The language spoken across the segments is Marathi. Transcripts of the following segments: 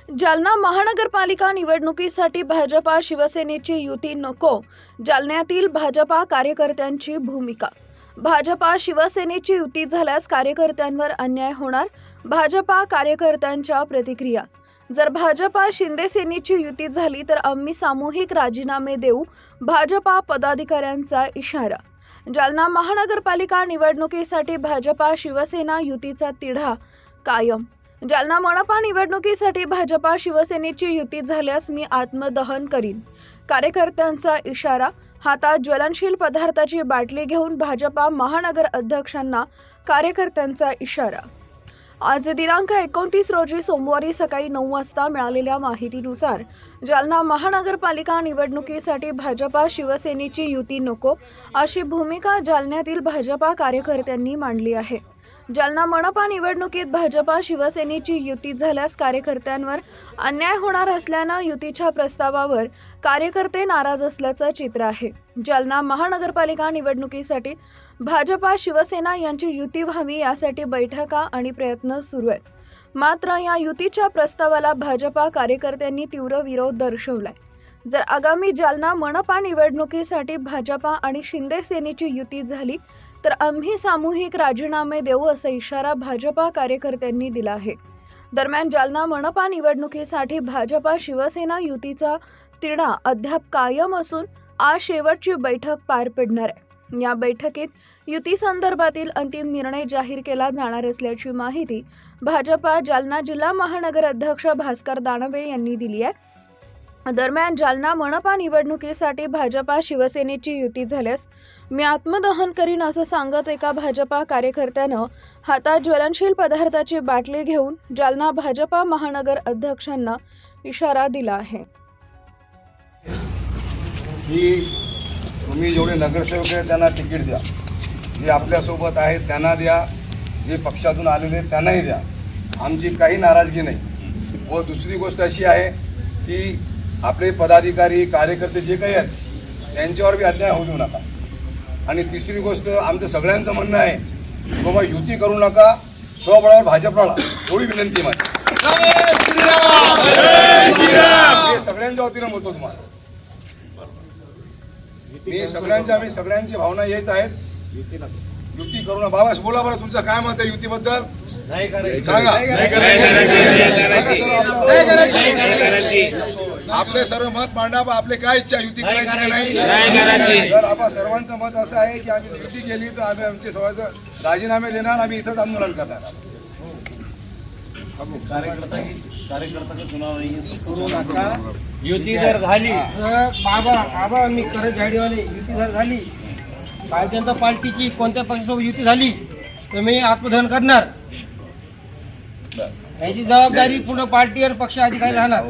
जालना महानगरपालिका निवडणुकीसाठी भाजपा शिवसेनेची युती नको. जालन्यातील भाजपा कार्यकर्त्यांची भूमिका. भाजपा शिवसेनेची युती झाल्यास कार्यकर्त्यांवर अन्याय होणार. भाजपा कार्यकर्त्यांच्या प्रतिक्रिया. जर भाजपा शिंदे सेनेची युती झाली तर आम्ही सामूहिक राजीनामे देऊ. भाजपा पदाधिकाऱ्यांचा इशारा. जालना महानगरपालिका निवडणुकीसाठी भाजपा शिवसेना युतीचा तिढा कायम. जालना मनपा निवडणुकीसाठी भाजपा शिवसेनेची युती झाल्यास मी आत्मदहन करीन. कार्यकर्त्यांचा इशारा. हातात ज्वलनशील पदार्थाची बाटली घेऊन भाजपा महानगर अध्यक्षांना कार्यकर्त्यांचा इशारा. आज दिनांक 29 रोजी सोमवारी सकाळी 9 वाजता मिळालेल्या माहितीनुसार जालना महानगरपालिका निवडणुकीसाठी भाजपा शिवसेनेची युती नको अशी भूमिका जालन्यातील भाजपा कार्यकर्त्यांनी मांडली आहे. जालना मनपा निवडणुकीत भाजपा शिवसेनेची युती झाल्यास कार्यकर्त्यांवर अन्याय होणार असल्यानं युतीच्या प्रस्तावावर कार्यकर्ते नाराज असल्याचं चित्र आहे. जालना महानगरपालिका निवडणुकीसाठी भाजपा शिवसेना यांची युती व्हावी यासाठी बैठका आणि प्रयत्न सुरू आहेत. मात्र या युतीच्या प्रस्तावाला भाजपा कार्यकर्त्यांनी तीव्र विरोध दर्शवलाय. जर आगामी जालना मनपा निवडणुकीसाठी भाजपा आणि शिंदे सेनेची युती झाली तर आम्ही सामूहिक राजीनामे देऊ असा इशारा भाजपा कार्यकर्त्यांनी दिला आहे. दरम्यान जालना मनपा निवडणुकीसाठी भाजपा शिवसेना युतीचा तिढा अद्याप कायम असून आज शेवटची बैठक पार पडणार आहे. या बैठकीत युती संदर्भातील अंतिम निर्णय जाहीर केला जाणार असल्याची माहिती भाजपा जालना जिल्हा महानगर अध्यक्ष भास्कर दानवे यांनी दिली आहे. दरम्यान जालना मनपा निवडणुकीसाठी भाजपा शिवसेनेची युती झाल्यास मी आत्मदहन करीन असं सांगत एका भाजपा कार्यकर्त्यानं हातात ज्वलनशील पदार्थाची बाटली घेऊन जालना भाजपा महानगर अध्यक्षांना इशारा दिला आहे. तुम्ही जेवढे नगरसेवक आहेत त्यांना तिकीट द्या, जे आपल्यासोबत आहेत त्यांना द्या, जे पक्षातून आलेले आहेत त्यांनाही द्या. आमची काही नाराजगी नाही. व दुसरी गोष्ट अशी आहे की आपले पदाधिकारी कार्यकर्ते जे काही आहेत त्यांच्यावर बी अन्याय होऊ देऊ नका. आणि तिसरी गोष्ट आमचं सगळ्यांचं म्हणणं आहे की बाबा युती करू नका, स्वबळावर भाजपला थोडी विनंती माझी. हे सगळ्यांच्या वतीनं बोलतो तुम्हाला. आम्ही सगळ्यांची भावना येत आहेत. युती करू नका. बाबा बोला बरं, तुमचं काय मत आहे युतीबद्दल सांगा. आपले सर्व मत मांडा. आपले काय इच्छा युती करायची की नाही? तर आपण सर्वांचं मत असं आहे की आम्ही युती केली तर आम्ही आमचे सर्वांचे राजीनामे देणार. आम्ही इथंच आंदोलन करणार. युती जर झाली बाबा मी खरं झाडीवाले युती जर झाली भारतीय जनता पार्टीची कोणत्या पक्षासोबत युती झाली तर मी आत्मदहन करणार. याची जबाबदारी पूर्ण पार्टी आणि पक्ष अधिकारी राहणार.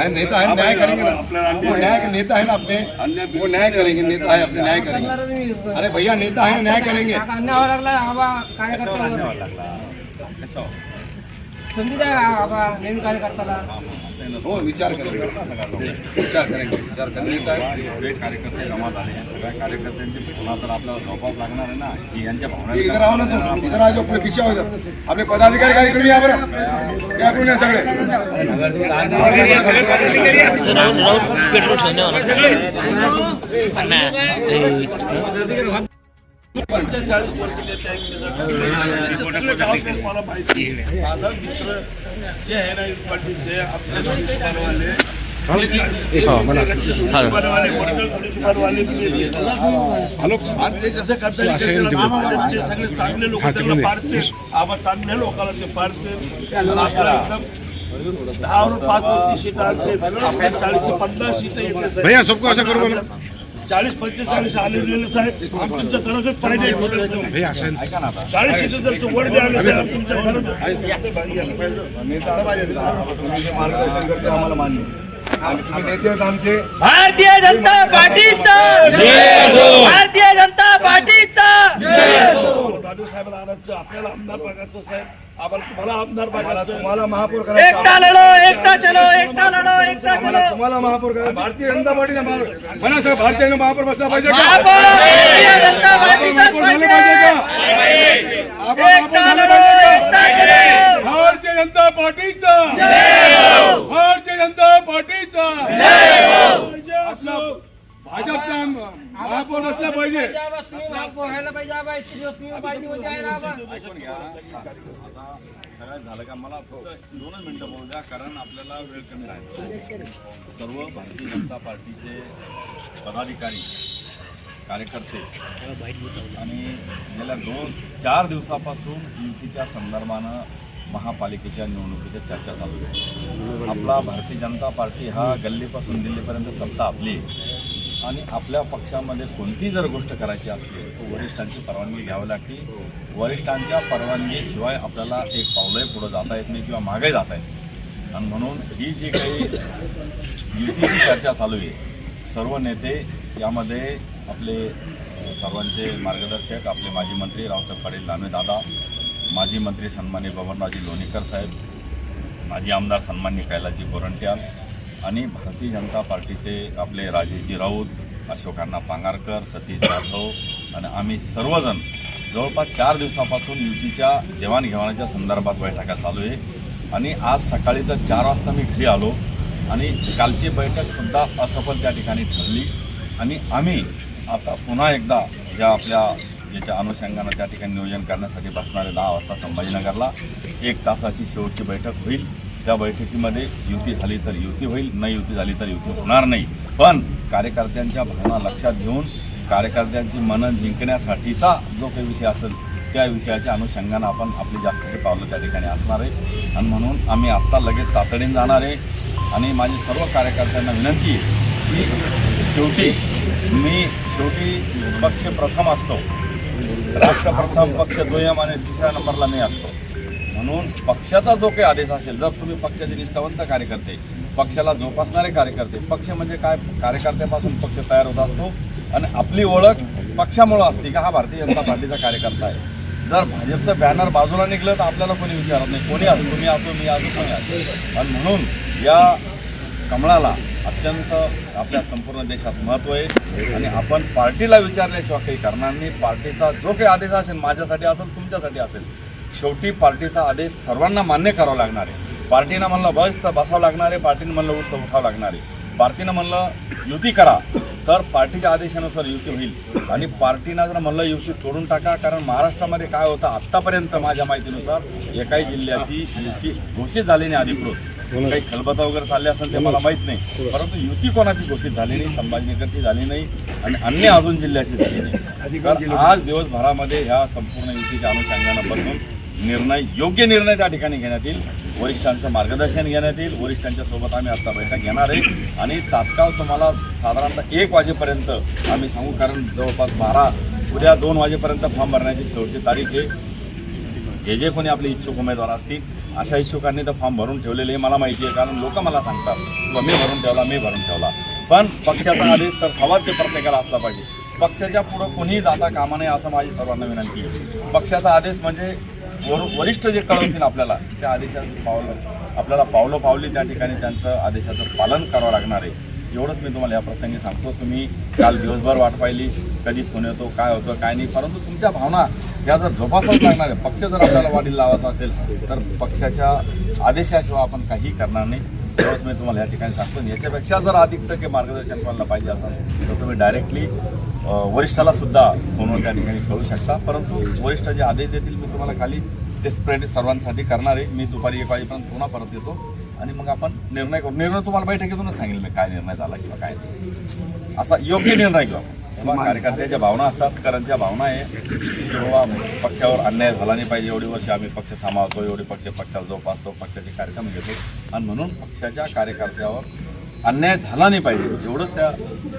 नेता है, न्याय करेंगे ना. नेता है ना अपने, वो न्याय करेंगे. नेता है अपने, न्याय करेंगे. अरे भैया नेता है, न्याय करेंगे. अन्याय लागला आबा कार्यकर्त्यावर संधी द्या आबा नवीन कार्यकर्त्याला. हो विचार करेंगे. नेता एवढे कार्यकर्ते जमा झाले. सगळ्या कार्यकर्त्यांचे पुन्हा तर आपल्याला झोपावं लागणार आहे ना की यांच्या भावना. इधर आओ ना तुम, इधर आ जाओ. अपने पीछे आओ. अपने पदाधिकारी कार्यक्रम या बरं क्या करून सगळे मला माहिती माझा मित्र जे आहे ना पाटील आपल्या जसं करता सगळे चांगले लोक त्यांना पाडते. आम्हा चांगल्या लोकांना ते पाडते. आपल्याला एकदम 10 सीट आणते. आपल्या 40-50 सीट येते. 40-45 आलेले साहेब तुमच्या घरातच पाहिजे. 40 सीट जर वर आले साहेब तुमच्या मार्गदर्शन करते आम्हाला मान्य. आणि नेते आहेत आमचे भारतीय जनता पार्टीचा, भारतीय जनता पार्टीचा. दादू साहेब आणायचं आपल्याला आमदार बघायचं साहेब. आम्हाला तुम्हाला आमदार बघायचं. तुम्हाला महापौर करायचं. एकटा लढो, एकटा चलो, एकटा लढो, एकटा चलो. तुम्हाला महापौर करायचं. भारतीय जनता पार्टीचा म्हणा सर, भारतीय जनता महापौर बसला पाहिजे का? भारतीय जनता पार्टीचा झाले पाहिजे का? एकटा लढो, एकटा चलो. भारतीय जनता पार्टीचा भारतीय जनता पार्टीचा असं भाजपचा महापौर बसला पाहिजे. ऐकून घ्या. आता सगळ्यात झालं का मला फक्त 2 मिनिटं बोलू द्या, कारण आपल्याला वेळ कमी आहे. सर्व भारतीय जनता पार्टीचे पदाधिकारी कार्यकर्ते आणि गेल्या 2-4 दिवसापासून युतीच्या संदर्भानं महापालिकेच्या निवडणुकीच्या चर्चा चालू आहे. आपला भारतीय जनता पार्टी हा गल्लीपासून दिल्लीपर्यंत सत्ता आपली आणि आपल्या पक्षामध्ये कोणती जर गोष्ट करायची असली तर वरिष्ठांची परवानगी घ्यावी लागते. वरिष्ठांच्या परवानगीशिवाय आपल्याला एक पावलंही पुढं जाता येत नाही किंवा मागे जाता येत. आणि म्हणून ही जी काही युतीची चर्चा चालू आहे, सर्व नेते यामध्ये आपले सर्वांचे मार्गदर्शक, आपले माजी मंत्री रावसाहेब पाटील दानवे दादा, माजी मंत्री सन्माननीय बबनरावजी लोणीकर साहेब, माजी आमदार सन्माननीय कैलासजी गोरंट्याल आणि भारतीय जनता पार्टीचे आपले राजेशजी राऊत, अशोकांना पांगारकर, सतीश जाधव आणि आम्ही सर्वजण जवळपास 4 दिवसापासून युतीच्या देवाणघेवाणीच्या संदर्भात बैठका चालू आहे. आणि आज सकाळी तर 4 वाजता मी घरी आलो आणि कालची बैठकसुद्धा असफल त्या ठिकाणी ठरली. आणि आम्ही आता पुन्हा एकदा या आपल्या याच्या अनुषंगानं त्या ठिकाणी नियोजन करण्यासाठी बसणारे 10 वाजता संभाजीनगरला 1 तासाची शेवटची बैठक होईल. त्या बैठकीमध्ये युती झाली तर युती होईल, न युती झाली तर युती होणार नाही. पण कार्यकर्त्यांच्या भावना लक्षात घेऊन कार्यकर्त्यांची मनं जिंकण्यासाठीचा जो काही विषय असेल त्या विषयाच्या अनुषंगानं आपण आपली जास्तीची पावलं त्या ठिकाणी असणार आहे. आणि म्हणून आम्ही आत्ता लगेच तातडीने जाणार आहे. आणि माझी सर्व कार्यकर्त्यांना विनंती आहे की शेवटी पक्ष प्रथम असतो, राष्ट्र प्रथम, पक्ष दुय्यम आणि 3ऱ्या नंबरला मी असतो. म्हणून पक्षाचा जो काही आदेश असेल, जर तुम्ही पक्षाचे निष्ठावंत कार्यकर्ते, पक्षाला जोपासणारे कार्यकर्ते, पक्ष म्हणजे काय, कार्यकर्त्यापासून पक्ष तयार होत असतो आणि आपली ओळख पक्षामुळं असते का हा भारतीय जनता पार्टीचा कार्यकर्ता आहे. जर भाजपचं बॅनर बाजूला निघलं तर आपल्याला कोणी विचारत नाही, कोणी असो, तुम्ही असो, मी असो, कोणी असो. आणि म्हणून या कमळाला अत्यंत आपल्या संपूर्ण देशात महत्त्व आहे. आणि आपण पार्टीला विचारल्याशिवाय काही करणार नाही. पार्टीचा जो काही आदेश असेल, माझ्यासाठी असेल, तुमच्यासाठी असेल, शेवटी पार्टीचा आदेश सर्वांना मान्य करावा लागणार आहे. पार्टीनं म्हणलं बस तर बसावं लागणार आहे, पार्टीनं म्हणलं उठ तर उठावं लागणार आहे. पार्टीनं म्हणलं युती करा तर पार्टीच्या आदेशानुसार युती होईल. आणि पार्टीनं जर म्हणलं युती तोडून टाका, कारण महाराष्ट्रामध्ये काय होतं आत्तापर्यंत माझ्या माहितीनुसार एकाही जिल्ह्याची युती घोषित झाली नाही अधिकृत. काही खलबता वगैरे चालले असेल ते मला माहीत नाही, परंतु युती कोणाची घोषित झाली नाही, संभाजीनगरची झाली नाही आणि अन्य अजून जिल्ह्याची झाली नाही. तर आज दिवसभरामध्ये ह्या संपूर्ण युतीच्या अनुषंगानं बसून योग्य निर्णय त्या ठिकाणी घेण्यात येईल. वरिष्ठांचं मार्गदर्शन घेण्यात येईल. वरिष्ठांच्या सोबत आम्ही आता बैठक घेणार आहे आणि तात्काळ तुम्हाला साधारणतः 1 वाजेपर्यंत आम्ही सांगू, कारण जवळपास उद्या 2 वाजेपर्यंत फॉर्म भरण्याची शेवटची तारीख आहे. जे कोणी आपले इच्छुक उमेदवार असतील अशा इच्छुकांनी तर फॉर्म भरून ठेवलेले मला माहिती आहे, कारण लोक मला सांगतात मी भरून ठेवला. पण पक्षाचा आदेश तर सवाल ते प्रत्येकाला असला पाहिजे. पक्षाच्या पुढं कोणीही जाता कामा नये असं माझी सर्वांना विनंती आहे. पक्षाचा आदेश म्हणजे वरिष्ठ जे कळवतील आपल्याला त्या आदेशाचं आपल्याला पावली त्या ठिकाणी त्यांचं आदेशाचं पालन करावं लागणार आहे. एवढंच मी तुम्हाला या प्रसंगी सांगतो. तुम्ही काल दिवसभर वाट पाहिली, कधी फोन येतो, काय होतं काय नाही, परंतु तुमच्या भावना ह्या जर जोपासावं लागणार आहे. पक्ष जर आपल्याला वाढीला लावायचा असेल तर पक्षाच्या आदेशाशिवाय आपण काही करणार नाही. एवढंच मी तुम्हाला या ठिकाणी सांगतो. याच्यापेक्षा जर अधिकचं काही मार्गदर्शन तुम्हाला पाहिजे असेल तर तुम्ही डायरेक्टली वरिष्ठाला सुद्धा फोनवर त्या ठिकाणी कळू शकता. परंतु वरिष्ठ जे आदेश देतील मी तुम्हाला खाली ते स्प्रेड सर्वांसाठी करणार आहे. मी दुपारी 1 वाजेपर्यंत पुन्हा परत येतो आणि मग आपण निर्णय करू. निर्णय तुम्हाला बैठकीतूनच सांगेल मी काय निर्णय झाला किंवा काय नाही, असा योग्य निर्णय घेऊ. तेव्हा कार्यकर्त्याच्या भावना असतात, करांच्या भावना आहे की बाबा पक्षावर अन्याय झाला नाही पाहिजे. एवढी वर्ष आम्ही पक्ष सांभाळतो, एवढे पक्षाला जोपासतो, पक्षाचे कार्यक्रम घेतो आणि म्हणून पक्षाच्या कार्यकर्त्यावर अन्याय झाला नाही पाहिजे एवढंच त्या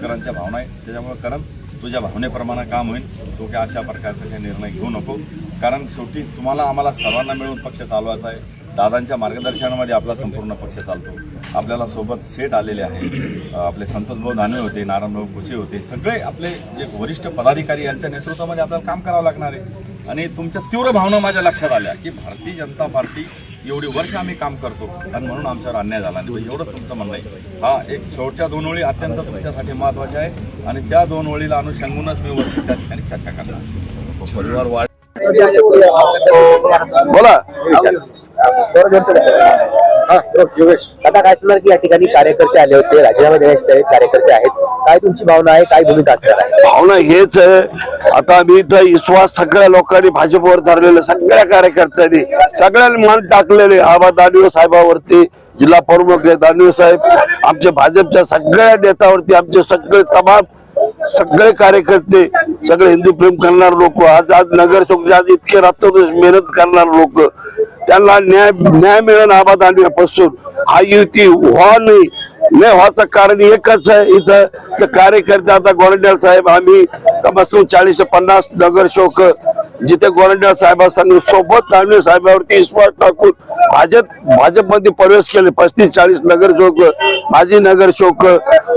करांच्या भावना आहे. त्याच्यामुळे करण तुझ्या भावनेप्रमाणे काम होईल. तो काही अशा प्रकारचा काही निर्णय घेऊ नको, कारण शेवटी तुम्हाला आम्हाला सर्वांना मिळून पक्ष चालवायचा आहे. दादांच्या मार्गदर्शनामध्ये आपला संपूर्ण पक्ष चालतो. आपल्याला सोबत सेट आलेले आहे, आपले संतोषभाऊ दानवे होते, नारायणभाऊ कुचे होते, सगळे आपले जे वरिष्ठ पदाधिकारी यांच्या नेतृत्वामध्ये आपल्याला काम करावं लागणार आहे. आणि तुमच्या तीव्र भावना माझ्या लक्षात आल्या की भारतीय जनता पार्टी एवढी वर्ष आम्ही काम करतो आणि म्हणून आमच्यावर अन्याय झाला नाही. एवढंच तुमचं म्हणणं आहे. हा एक शेवटच्या 2 ओळी अत्यंत तुमच्यासाठी महत्त्वाच्या आहे आणि त्या 2 ओळीला अनुषंगूनच मी वरती त्या ठिकाणी चर्चा करणार. बोला आता काय सांगणार की या ठिकाणी कार्यकर्ते आले होते, राजीनामा देण्याचे कार्यकर्ते आहेत, काय तुमची भावना आहे, काय भूमिका असणार आहे? भावना हेच आहे, आता आम्ही इथं विश्वास सगळ्या लोकांनी भाजपवर धरलेले, सगळ्या कार्यकर्त्यांनी सगळ्यांनी मान टाकलेले आबा दानवे साहेबावरती, जिल्हा प्रमुख आहे दानवे साहेब, आमच्या भाजपच्या सगळ्या नेत्यावरती, आमचे सगळे तमाम सगळे कार्यकर्ते, सगळे हिंदू प्रेम करणारे लोक, आज नगर चौक आज इतके रात्रदिवस मेहनत करणारे लोक, त्यांना न्याय मिळेल आबा दानवेपासून. हा युती व्हा नाही व्हायचं कारण एकच आहे इथं की कार्यकर्ते आता गोरंट्याल साहेब, आम्ही कमीत कमी 40 ते 50 नगरसेवक जिथे गोरंट्याल साहेबांसंग सोबत दानवे साहेबांवरती विश्वास टाकून भाजपमध्ये प्रवेश केले. 35-40 नगरसेवक, माजी नगरसेवक,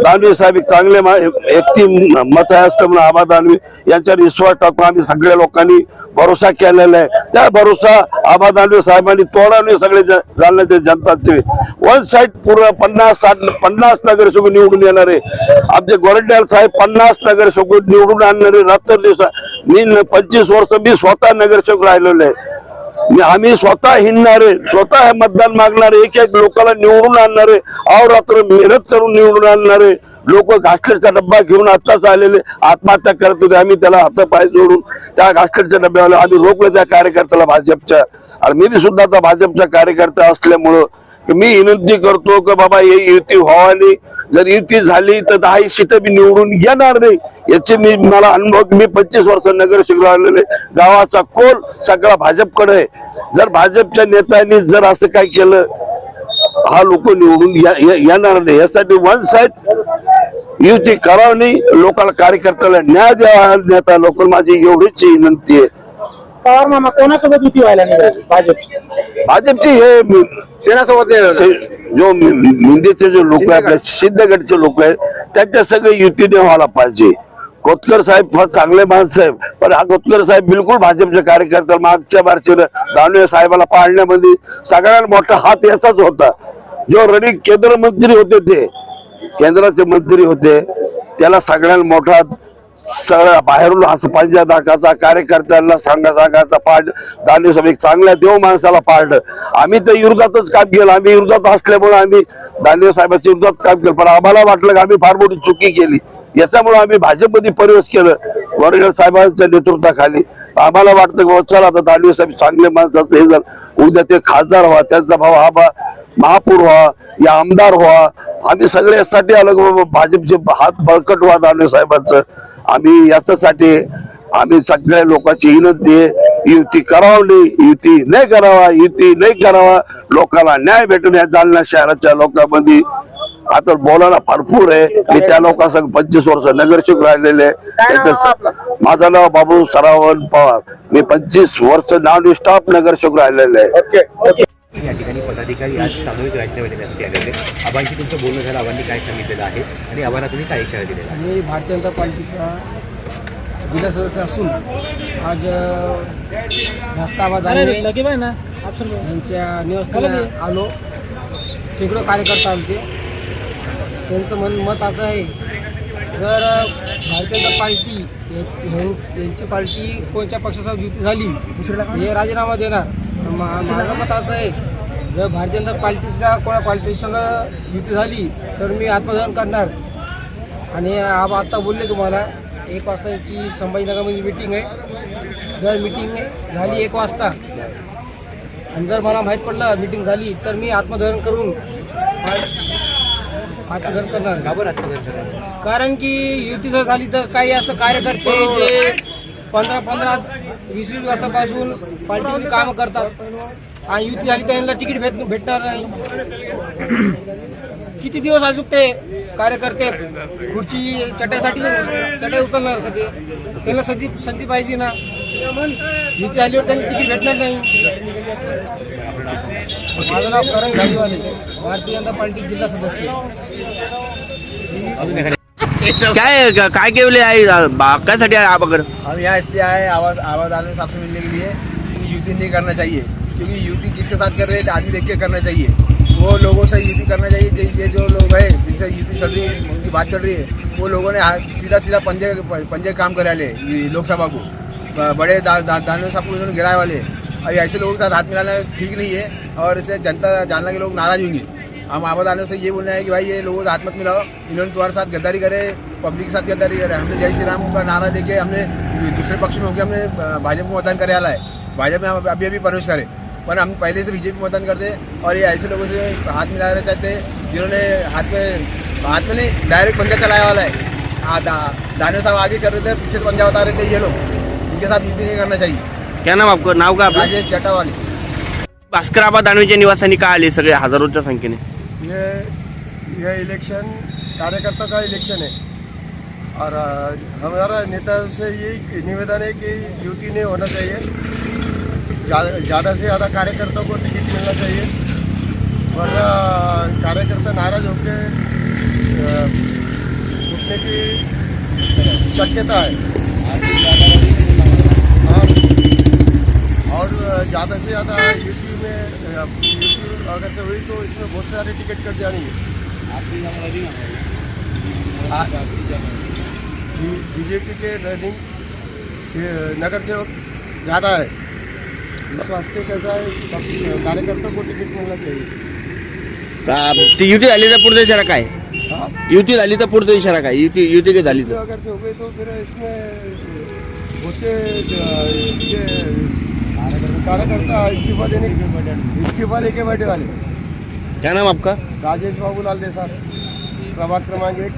दानवे साहेब चांगले व्यक्ती मत आहे असल्यामुळे आबा दानवे यांच्यावर विश्वास टाकून आम्ही सगळ्या लोकांनी भरोसा केलेला आहे. त्या भरोसा आबा दानवे साहेबांनी तोडावले. सगळे जालन्याचे जनताचे वन साईड पूर्ण 50 नगरसेवक निवडून येणारे, आमचे गोरंट्याल साहेब 50 नगरसेवक निवडून आणणारे. रात्र दिवस मी 25 वर्ष मी स्वतः नगरसेवक राहिलेलो आहे. आम्ही स्वतः हिंडणारे, स्वतः मतदान मागणारे, एक लोकांना निवडून आणणारे, अहोरात्र मेहनत करून निवडून आणणारे लोक. घासलेटचा डब्बा घेऊन आत्ताच आलेले आत्महत्या करत होते, आम्ही त्याला हातापाय जोडून त्या घासलेटच्या डब्याला आम्ही रोखलं त्या कार्यकर्त्याला भाजपच्या. आणि मी सुद्धा आता भाजपचा कार्यकर्ता असल्यामुळं मी विनंती करतो की बाबा हे युती व्हावी. जर युती झाली तर 10 सीट मी निवडून येणार नाही, याचे मला अनुभव. मी 25 वर्ष नगरसेवक राहिलेले, गावाचा कोल सगळा भाजपकडे आहे. जर भाजपच्या नेत्यांनी जर असं काय केलं, हा लोक निवडून येणार नाही. यासाठी वन साईड युती करावं नाही, लोकांना कार्यकर्त्याला न्याय द्यावा. नेता लोक माझी एवढीच विनंती आहे. पवार मामा कोणासोबत युती व्हायला नाही? भाजपची हे सेनासोबत जो मिंदेचे जे लोक आहे, आपल्या सिद्धगडचे लोक आहेत, त्यांच्या सगळे युतीने व्हायला पाहिजे. खोतकर साहेब फार चांगले माणसं आहेत, पण हा खोतकर साहेब बिलकुल भाजपचे कार्यकर्ते. मागच्या बारचीनं दानवे साहेबाला पाडण्यामध्ये सगळ्यात मोठा हात याचाच होता. जो रडी केंद्र मंत्री होते, ते केंद्राचे मंत्री होते, त्याला सगळ्यात मोठा सगळ्या बाहेरून हात पंजा दाखाचा, कार्यकर्त्यांना सांगायचा पाठ. दानवे साहेब एक चांगल्या देव माणसाला पाडलं. आम्ही तर विरोधातच काम केलं, आम्ही विरोधात असल्यामुळे आम्ही दानवे साहेबांच्या विरोधात काम केलं. पण आम्हाला वाटलं की आम्ही फार मोठी चुकी केली, याच्यामुळे आम्ही भाजपमध्ये प्रवेश केलं गोरंट्याल साहेबांच्या नेतृत्वाखाली. आम्हाला वाटतं की चला आता दानवे साहेब चांगले माणसाचं हे जर उद्या ते खासदार व्हा, त्यांचा भाऊ हा महापौर व्हा या आमदार व्हा. आम्ही सगळे यासाठी आलो भाजपचे हात बळकट व्हा दानवे साहेबांचं. आम्ही याच्यासाठी आम्ही सगळ्या लोकांची विनंती आहे, युती करावी, युती नाही करावा, युती नाही करावा. लोकांना न्याय भेटून या जालना शहराच्या लोकांमध्ये आता बोलायला भरपूर आहे. मी त्या लोकांसंग 25 वर्ष नगरसेवक राहिलेले. माझं नाव बाबू सरावण पवार, मी 25 वर्ष नॉन स्टॉप नगरसेवक राहिलेले आहे. या ठिकाणी पदाधिकारी आज सामूहिक राजीनामा देण्यासाठी आले होते. आबांशी तुमचं बोलणं झालं, आबांनी काय सांगितलेलं आहे आणि आबांना तुम्ही काय इशारा दिलेला आहे? मी भारतीय जनता पार्टीचा जिल्हा सदस्य असून आज भास्काबा दानवे यांच्या निवासस्थानी आलो. शेकडो कार्यकर्ते आले. त्यांचं मत असं आहे, जर भारतीय जनता पार्टी यांची पार्टी कोणत्या पक्षासोबत युती झाली हे राजीनामा देणार. माझं मत असं आहे, जर भारतीय जनता पार्टीचा कोणा पॉलिटिशियनला युती झाली तर मी आत्मदहन करणार. आणि आता बोलले तुम्हाला 1 वाजता यांची संभाजीनगरमध्ये मीटिंग आहे. जर मीटिंग झाली 1 वाजता आणि जर मला माहीत पडलं मीटिंग झाली तर मी आत्मदहन करून आत्मदहन करणार. का बरं आत्मदहन करणार? कारण की युती जर झाली तर काही असं कार्यकर्ते जे 15-20 वर्षापासून पार्टीची कामं करतात आणि युती झाली त्यांना तिकीट भेटणार नाही. किती दिवस अजून ते कार्यकर्ते खुर्ची चटई उचलणार का? त्यांना संधी पाहिजे ना. युती झालीवर त्यांना तिकीट भेटणार नाही. माझं नाव करण घालीवाले, भारतीय जनता पार्टी जिल्हा सदस्य. काय केवले आहे कायसाठी आहे आबाकर? हम यहाँ इसलिए आए आवाज आने साहब से मिलने के लिए कि युति नहीं करना चाहिए, क्योंकि युति किसके साथ कर रहे हैं आदमी देख के करना चाहिए. वो लोगों से युति करना चाहिए. ये जो लोग हैं जिनसे युति चल रही है, उनकी बात चल रही है, वो लोगों ने सीधा पंजे काम करा ले लोकसभा को. बड़े दानवे साहब को उन्होंने गिराए वाले. और ऐसे लोगों के साथ हाथ मिलाना ठीक नहीं है और इससे जनता जानना के लोग नाराज होंगे। हम आबाद आने से ये बोलना है कि भाई ये लोगों से हाथ मत मिलाओ, इन्होंने तुम्हारे साथ गद्दारी करे, पब्लिक के साथ गद्दारी करे। हमने जय श्री राम का नारा देके हमने दूसरे पक्ष में होकर हमने भाजपा को मतदान करे आला है। भाजपा में हम अभी प्रवेश करें, पर हम पहले से बीजेपी मतदान करते और ये ऐसे लोगों से हाथ मिलाना चाहते हैं जिन्होंने हाथ में नहीं डायरेक्ट पंजा चलाया वाला है। दानिया साहब आगे चल रहे थे, पीछे से पंजा बता रहे थे ये लोग, इनके साथ युति नहीं करना चाहिए। क्या नाम आपका, नाव का आपलं? राजेश जटावाली। भास्कराबाद दानवेच्या निवासानी काय आले सगळे हजारोच्या संख्येने? ये इलेक्शन कार्यकर्ता का इलेक्शन है और हमारा नेता से यही निवेदन है कि युति नहीं होना चाहिए, ज़्यादा से ज़्यादा कार्यकर्ताओं को टिकट मिलना चाहिए, वरना कार्यकर्ता नाराज होकर उठने की शक्यता है। और ज़्यादा से ज़्यादा यूपी अगर से हुई तो इसमें बहुत सारे टिकट कट जाएंगे। बीजेपी के रनिंग नगर सेवक ज़्यादा है, इस वास्ते कैसा है कि सब कार्यकर्ता को टिकट मिलना चाहिए। ती युती झाली तर पुढचा इशारा काय? हाँ? युती झाली तर पुढचा इशारा काय? युती काय झाली तो तर? अगर से हो गई तो फिर इसमें बहुत से ये कार्यकर्ता इस्तीफा लेके बैठे वाले। क्या नाम आपका? राजेश बाबूलाल देसाई, प्रभाग क्रमांक 1,